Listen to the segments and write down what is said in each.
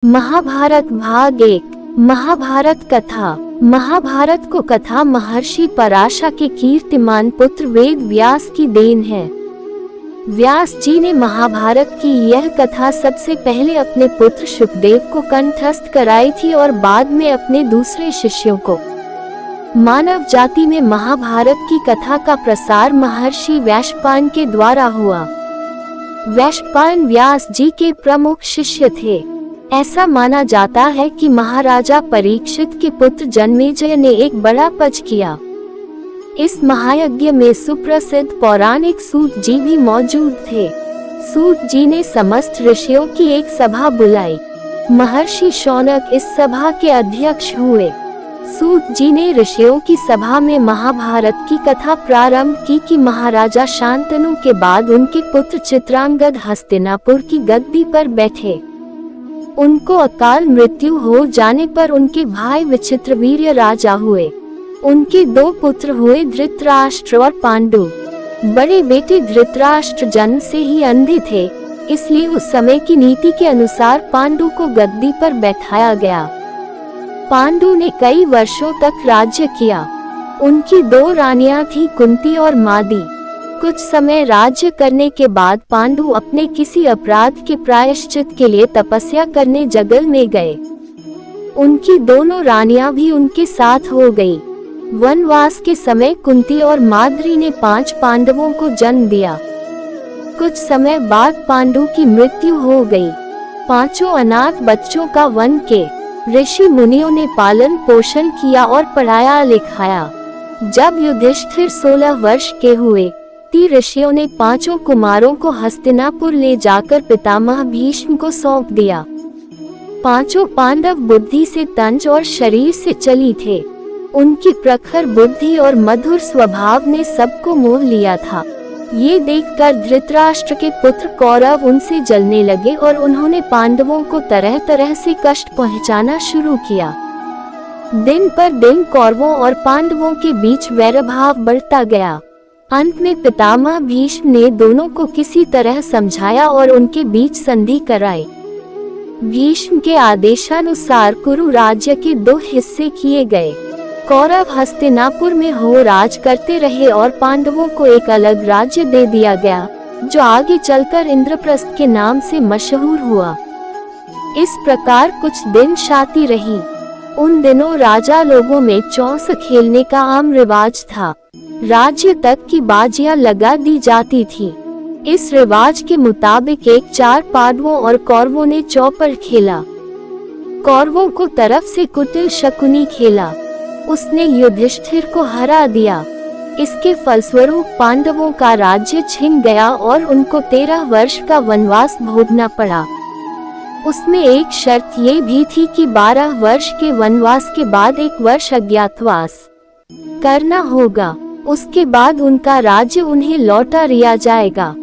महाभारत भाग 1। महाभारत कथा। महाभारत को कथा महर्षि पराशर के कीर्तिमान पुत्र वेद व्यास की देन है। व्यास जी ने महाभारत की यह कथा सबसे पहले अपने पुत्र शुकदेव को कंठस्थ कराई थी और बाद में अपने दूसरे शिष्यों को। मानव जाति में महाभारत की कथा का प्रसार महर्षि वैशंपायन के द्वारा हुआ। वैशंपायन व्यास जी के प्रमुख शिष्य थे। ऐसा माना जाता है कि महाराजा परीक्षित के पुत्र जन्मेजय ने एक बड़ा पज किया। इस महायज्ञ में सुप्रसिद्ध पौराणिक सूत जी भी मौजूद थे। सूत जी ने समस्त ऋषियों की एक सभा बुलाई। महर्षि शौनक इस सभा के अध्यक्ष हुए। सूत जी ने ऋषियों की सभा में महाभारत की कथा प्रारंभ की कि महाराजा शांतनु के बाद उनके पुत्र चित्रांगद हस्तिनापुर की गद्दी पर बैठे। उनको अकाल मृत्यु हो जाने पर उनके भाई विचित्रवीर्य राजा हुए। उनके दो पुत्र हुए, धृतराष्ट्र और पांडु। बड़े बेटे धृतराष्ट्र जन्म से ही अंधे थे, इसलिए उस समय की नीति के अनुसार पांडु को गद्दी पर बैठाया गया। पांडु ने कई वर्षों तक राज्य किया। उनकी दो रानियां थीं, कुंती और मादी। कुछ समय राज्य करने के बाद पांडु अपने किसी अपराध के प्रायश्चित के लिए तपस्या करने जंगल में गए। उनकी दोनों रानियां भी उनके साथ हो गई। वनवास के समय कुंती और माद्री ने 5 पांडवों को जन्म दिया। कुछ समय बाद पांडु की मृत्यु हो गई। 5 अनाथ बच्चों का वन के ऋषि मुनियों ने पालन पोषण किया और पढ़ाया लिखाया। जब युधिष्ठिर 16 वर्ष के हुए, ऋषियों ने 5 कुमारों को हस्तिनापुर ले जाकर पितामह भीष्म को सौंप दिया। 5 पांडव बुद्धि से तंज और शरीर से चली थे। उनकी प्रखर बुद्धि और मधुर स्वभाव ने सबको मोह लिया था। ये देखकर धृतराष्ट्र के पुत्र कौरव उनसे जलने लगे और उन्होंने पांडवों को तरह तरह से कष्ट पहुंचाना शुरू किया। दिन पर दिन कौरवों और पांडवों के बीच वैरभाव बढ़ता गया। अंत में पितामह भीष्म ने दोनों को किसी तरह समझाया और उनके बीच संधि कराई। भीष्म के आदेशानुसार कुरु राज्य के 2 हिस्से किए गए। कौरव हस्तिनापुर में हो राज करते रहे और पांडवों को एक अलग राज्य दे दिया गया, जो आगे चलकर इंद्रप्रस्थ के नाम से मशहूर हुआ। इस प्रकार कुछ दिन शांति रही। उन दिनों राजा लोगों में चौंस खेलने का आम रिवाज था। राज्य तक की बाजियां लगा दी जाती थी। इस रिवाज के मुताबिक 4 पांडवों और कौरवों ने चौपड़ खेला। कौरवों को तरफ से कुटिल शकुनी खेला। उसने युधिष्ठिर को हरा दिया। इसके फलस्वरूप पांडवों का राज्य छिन गया और उनको 13 वर्ष का वनवास भोगना पड़ा। उसमें एक शर्त ये भी थी कि 12 वर्ष के वनवास के बाद 1 वर्ष अज्ञातवास करना होगा। उसके बाद उनका राज्य उन्हें लौटा दिया जाएगा।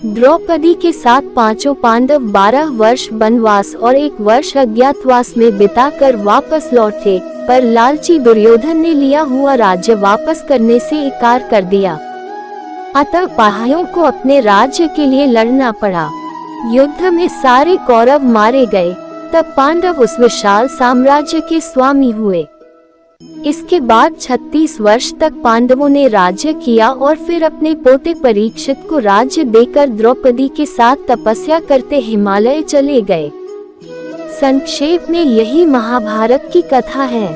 द्रौपदी के साथ 5 पांडव 12 वर्ष वनवास और 1 वर्ष अज्ञातवास में बिताकर वापस लौटे, पर लालची दुर्योधन ने लिया हुआ राज्य वापस करने से इनकार कर दिया। अतः भाइयों को अपने राज्य के लिए लड़ना पड़ा। युद्ध में सारे कौरव मारे गए। तब पांडव उस विशाल साम्राज्य के स्वामी हुए। इसके बाद 36 वर्ष तक पांडवों ने राज्य किया और फिर अपने पोते परीक्षित को राज्य देकर द्रौपदी के साथ तपस्या करते हिमालय चले गए। संक्षेप में यही महाभारत की कथा है।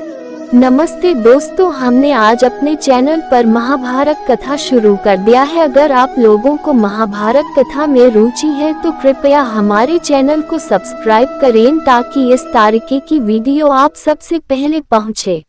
नमस्ते दोस्तों, हमने आज अपने चैनल पर महाभारत कथा शुरू कर दिया है। अगर आप लोगों को महाभारत कथा में रुचि है तो कृपया हमारे चैनल को सब्सक्राइब करें ताकि इस तरीके की वीडियो आप सबसे पहले पहुंचे।